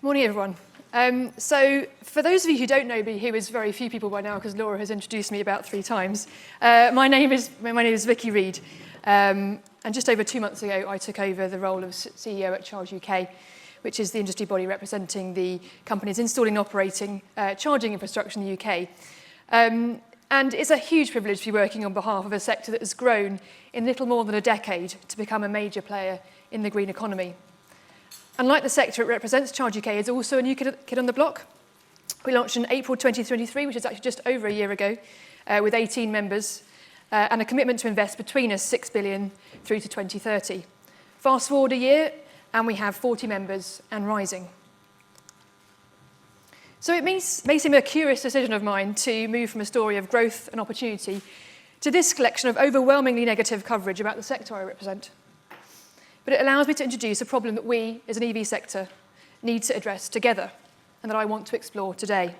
Morning, everyone. So for those of you who don't know me, who is very few people by now because Laura has introduced me about 3 times, my name is Vicky Read. And just over 2 months ago, I took over the role of CEO at ChargeUK, which is the industry body representing the companies installing and operating charging infrastructure in the UK. And it's a huge privilege to be working on behalf of a sector that has grown in little more than a decade to become a major player in the green economy. And like the sector it represents, ChargeUK is also a new kid on the block. We launched in April 2023, which is actually just over a year ago, with 18 members, and a commitment to invest between us £6 billion through to 2030. Fast forward a year, and we have 40 members and rising. So it may seem a curious decision of mine to move from a story of growth and opportunity to this collection of overwhelmingly negative coverage about the sector I represent. But it allows me to introduce a problem that we, as an EV sector, need to address together, and that I want to explore today.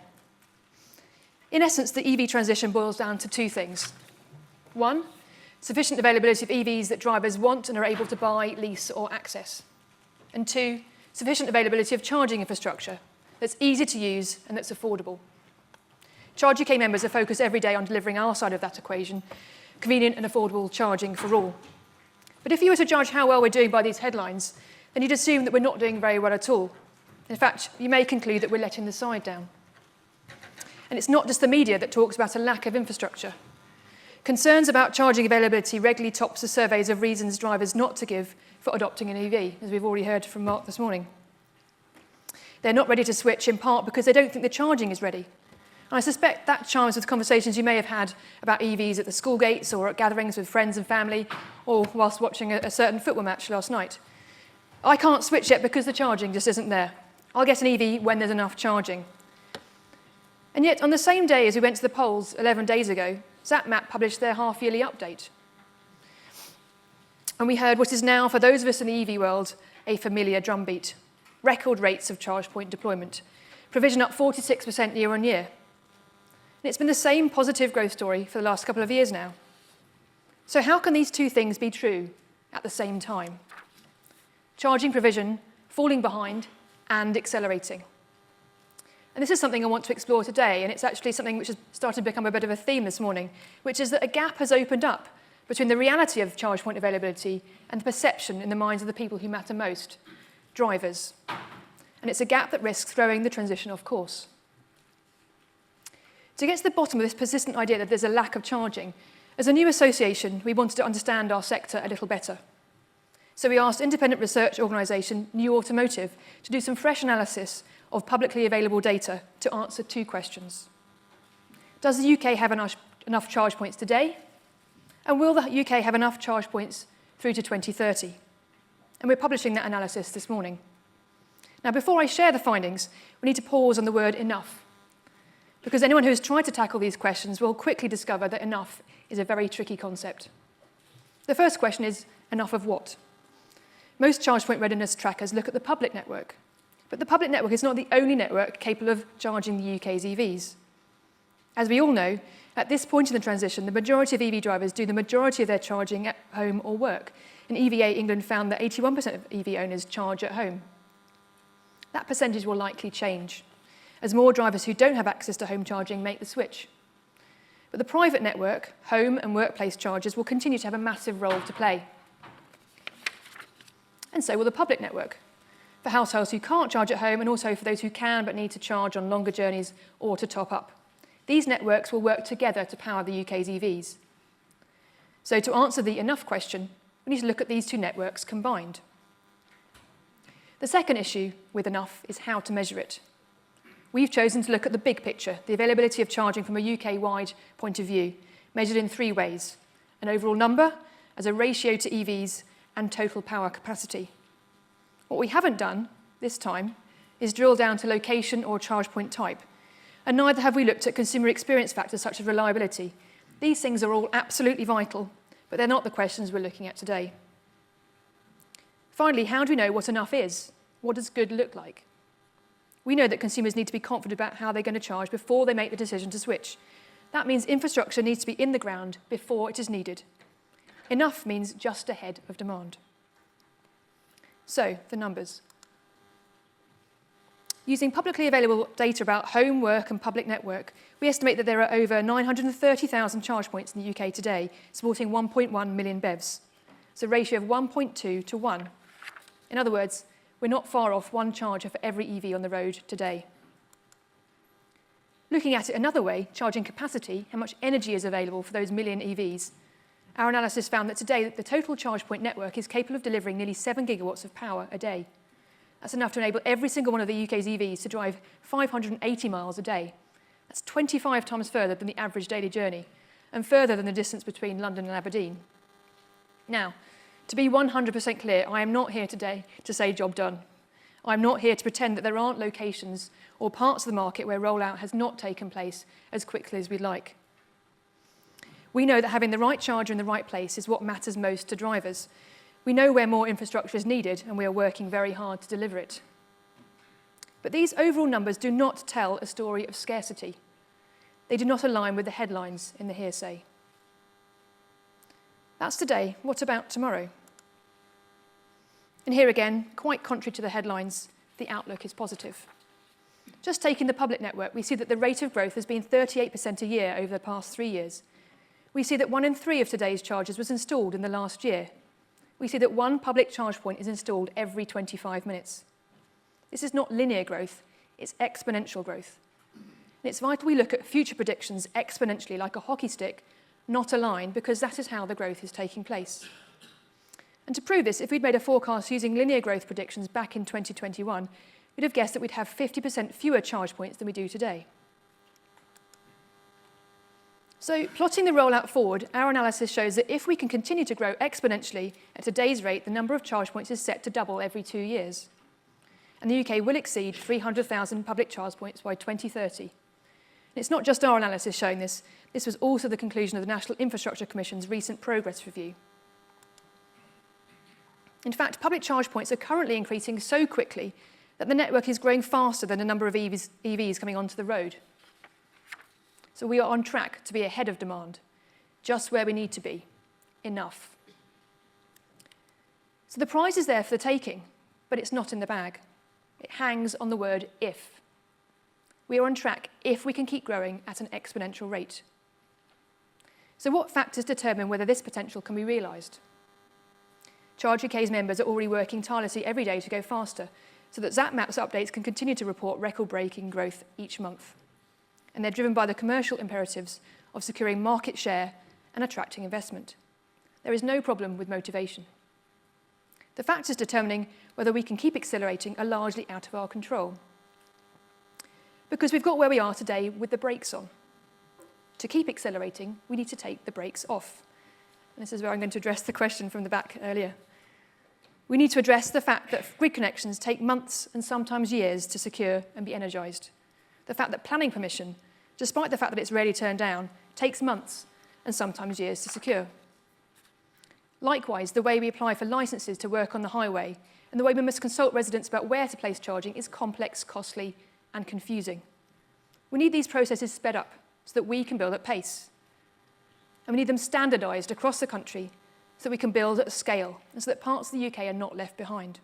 In essence, the EV transition boils down to 2 things. 1, sufficient availability of EVs that drivers want and are able to buy, lease, or access. And 2, sufficient availability of charging infrastructure that's easy to use and that's affordable. ChargeUK members are focused every day on delivering our side of that equation, convenient and affordable charging for all. But if you were to judge how well we're doing by these headlines, then you'd assume that we're not doing very well at all. In fact, you may conclude that we're letting the side down. And it's not just the media that talks about a lack of infrastructure. Concerns about charging availability regularly tops the surveys of reasons drivers not to give for adopting an EV, as we've already heard from Mark this morning. They're not ready to switch in part because they don't think the charging is ready. And I suspect that chimes with conversations you may have had about EVs at the school gates or at gatherings with friends and family, or whilst watching a certain football match last night. I can't switch yet because the charging just isn't there. I'll get an EV when there's enough charging. And yet, on the same day as we went to the polls 11 days ago, ZapMap published their half-yearly update. And we heard what is now, for those of us in the EV world, a familiar drumbeat. Record rates of charge point deployment. Provision up 46% year on year. And it's been the same positive growth story for the last couple of years now. So how can these 2 things be true at the same time? Charging provision, falling behind, and accelerating. And this is something I want to explore today, and it's actually something which has started to become a bit of a theme this morning, which is that a gap has opened up between the reality of charge point availability and the perception in the minds of the people who matter most, drivers. And it's a gap that risks throwing the transition off course. To get to the bottom of this persistent idea that there's a lack of charging, as a new association, we wanted to understand our sector a little better. So we asked independent research organisation New Automotive to do some fresh analysis of publicly available data to answer 2 questions. Does the UK have enough charge points today? And will the UK have enough charge points through to 2030? And we're publishing that analysis this morning. Now, before I share the findings, we need to pause on the word enough, because anyone who has tried to tackle these questions will quickly discover that enough is a very tricky concept. The first question is, enough of what? Most charge point readiness trackers look at the public network, but the public network is not the only network capable of charging the UK's EVs. As we all know, at this point in the transition, the majority of EV drivers do the majority of their charging at home or work. And EVA England found that 81% of EV owners charge at home. That percentage will likely change, as more drivers who don't have access to home charging make the switch. But the private network, home and workplace chargers, will continue to have a massive role to play. And so will the public network, for households who can't charge at home and also for those who can but need to charge on longer journeys or to top up. These networks will work together to power the UK's EVs. So to answer the enough question, we need to look at these 2 networks combined. The second issue with enough is how to measure it. We've chosen to look at the big picture, the availability of charging from a UK-wide point of view, measured in 3 ways: an overall number, as a ratio to EVs, and total power capacity. What we haven't done this time is drill down to location or charge point type, and neither have we looked at consumer experience factors such as reliability. These things are all absolutely vital, but they're not the questions we're looking at today. Finally, how do we know what enough is? What does good look like? We know that consumers need to be confident about how they're going to charge before they make the decision to switch. That means infrastructure needs to be in the ground before it is needed. Enough means just ahead of demand. So, the numbers. Using publicly available data about home, work and public network, we estimate that there are over 930,000 charge points in the UK today, supporting 1.1 million BEVs. It's a ratio of 1.2 to 1. In other words, we're not far off one charger for every EV on the road today. Looking at it another way, charging capacity, how much energy is available for those million EVs, our analysis found that today the total charge point network is capable of delivering nearly 7 gigawatts of power a day. That's enough to enable every single one of the UK's EVs to drive 580 miles a day. That's 25 times further than the average daily journey, and further than the distance between London and Aberdeen. Now, to be 100% clear, I am not here today to say job done. I'm not here to pretend that there aren't locations or parts of the market where rollout has not taken place as quickly as we'd like. We know that having the right charger in the right place is what matters most to drivers. We know where more infrastructure is needed, and we are working very hard to deliver it. But these overall numbers do not tell a story of scarcity. They do not align with the headlines in the hearsay. That's today. What about tomorrow? And here again, quite contrary to the headlines, the outlook is positive. Just taking the public network, we see that the rate of growth has been 38% a year over the past 3 years. We see that 1 in 3 of today's chargers was installed in the last year. We see that 1 public charge point is installed every 25 minutes. This is not linear growth, it's exponential growth. And it's vital we look at future predictions exponentially like a hockey stick, not a line, because that is how the growth is taking place. And to prove this, if we'd made a forecast using linear growth predictions back in 2021, we'd have guessed that we'd have 50% fewer charge points than we do today. So, plotting the rollout forward, our analysis shows that if we can continue to grow exponentially at today's rate, the number of charge points is set to double every 2 years. And the UK will exceed 300,000 public charge points by 2030. And it's not just our analysis showing this. This was also the conclusion of the National Infrastructure Commission's recent progress review. In fact, public charge points are currently increasing so quickly that the network is growing faster than the number of EVs coming onto the road. So we are on track to be ahead of demand, just where we need to be, enough. So the prize is there for the taking, but it's not in the bag. It hangs on the word if. We are on track if we can keep growing at an exponential rate. So what factors determine whether this potential can be realised? ChargeUK's members are already working tirelessly every day to go faster, so that ZapMaps updates can continue to report record-breaking growth each month. And they're driven by the commercial imperatives of securing market share and attracting investment. There is no problem with motivation. The factors determining whether we can keep accelerating are largely out of our control. Because we've got where we are today with the brakes on. To keep accelerating, we need to take the brakes off. And this is where I'm going to address the question from the back earlier. We need to address the fact that grid connections take months and sometimes years to secure and be energised. The fact that planning permission, despite the fact that it's rarely turned down, takes months and sometimes years to secure. Likewise, the way we apply for licences to work on the highway and the way we must consult residents about where to place charging is complex, costly and confusing. We need these processes sped up so that we can build at pace. And we need them standardised across the country so that we can build at scale and so that parts of the UK are not left behind.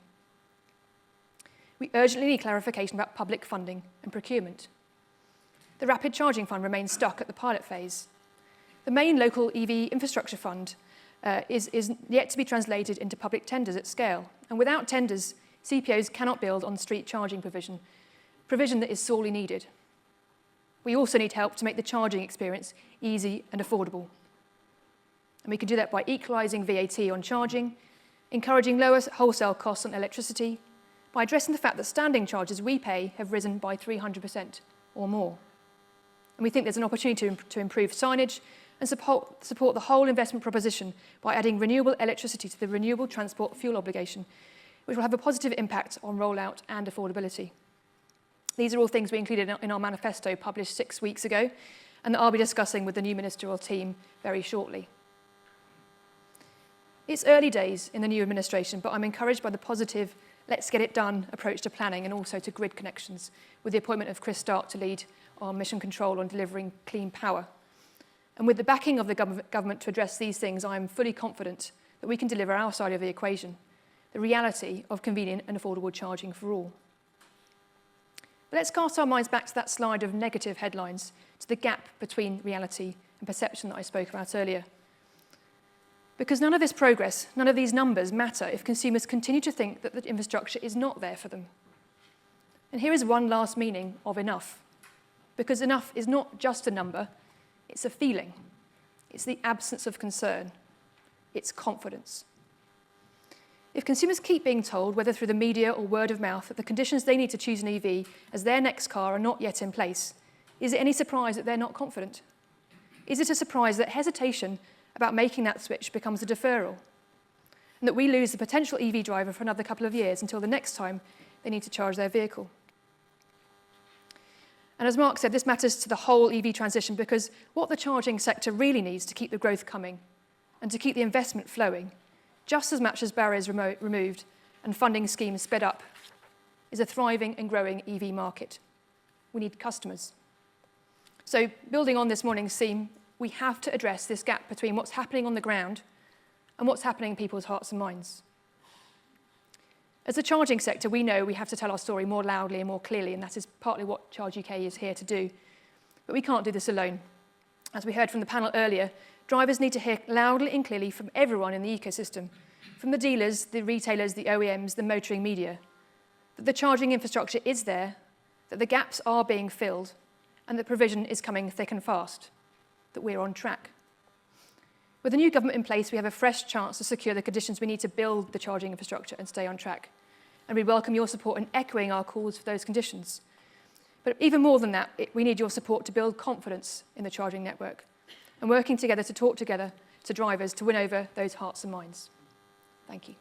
We urgently need clarification about public funding and procurement. The Rapid Charging Fund remains stuck at the pilot phase. The main local EV infrastructure fund is yet to be translated into public tenders at scale. And without tenders, CPOs cannot build on street charging provision that is sorely needed. We also need help to make the charging experience easy and affordable. And we can do that by equalising VAT on charging, encouraging lower wholesale costs on electricity, by addressing the fact that standing charges we pay have risen by 300% or more. And we think there's an opportunity to improve signage and support the whole investment proposition by adding renewable electricity to the renewable transport fuel obligation, which will have a positive impact on rollout and affordability. These are all things we included in our manifesto published 6 weeks ago and that I'll be discussing with the new ministerial team very shortly. It's early days in the new administration, but I'm encouraged by the positive let's get it done approach to planning and also to grid connections, with the appointment of Chris Stark to lead our mission control on delivering clean power. And with the backing of the government to address these things, I am fully confident that we can deliver our side of the equation, the reality of convenient and affordable charging for all. But let's cast our minds back to that slide of negative headlines, to the gap between reality and perception that I spoke about earlier. Because none of this progress, none of these numbers matter if consumers continue to think that the infrastructure is not there for them. And here is one last meaning of enough. Because enough is not just a number, it's a feeling. It's the absence of concern. It's confidence. If consumers keep being told, whether through the media or word of mouth, that the conditions they need to choose an EV as their next car are not yet in place, is it any surprise that they're not confident? Is it a surprise that hesitation about making that switch becomes a deferral? And that we lose the potential EV driver for another couple of years until the next time they need to charge their vehicle? And as Mark said, this matters to the whole EV transition because what the charging sector really needs to keep the growth coming and to keep the investment flowing, just as much as barriers removed and funding schemes sped up, is a thriving and growing EV market. We need customers. So building on this morning's theme, we have to address this gap between what's happening on the ground and what's happening in people's hearts and minds. As a charging sector, we know we have to tell our story more loudly and more clearly, and that is partly what ChargeUK is here to do. But we can't do this alone. As we heard from the panel earlier, drivers need to hear loudly and clearly from everyone in the ecosystem, from the dealers, the retailers, the OEMs, the motoring media, that the charging infrastructure is there, that the gaps are being filled, and that provision is coming thick and fast, that we're on track. With the new government in place, we have a fresh chance to secure the conditions we need to build the charging infrastructure and stay on track. And we welcome your support in echoing our calls for those conditions. But even more than that, we need your support to build confidence in the charging network and working together to talk together to drivers to win over those hearts and minds. Thank you.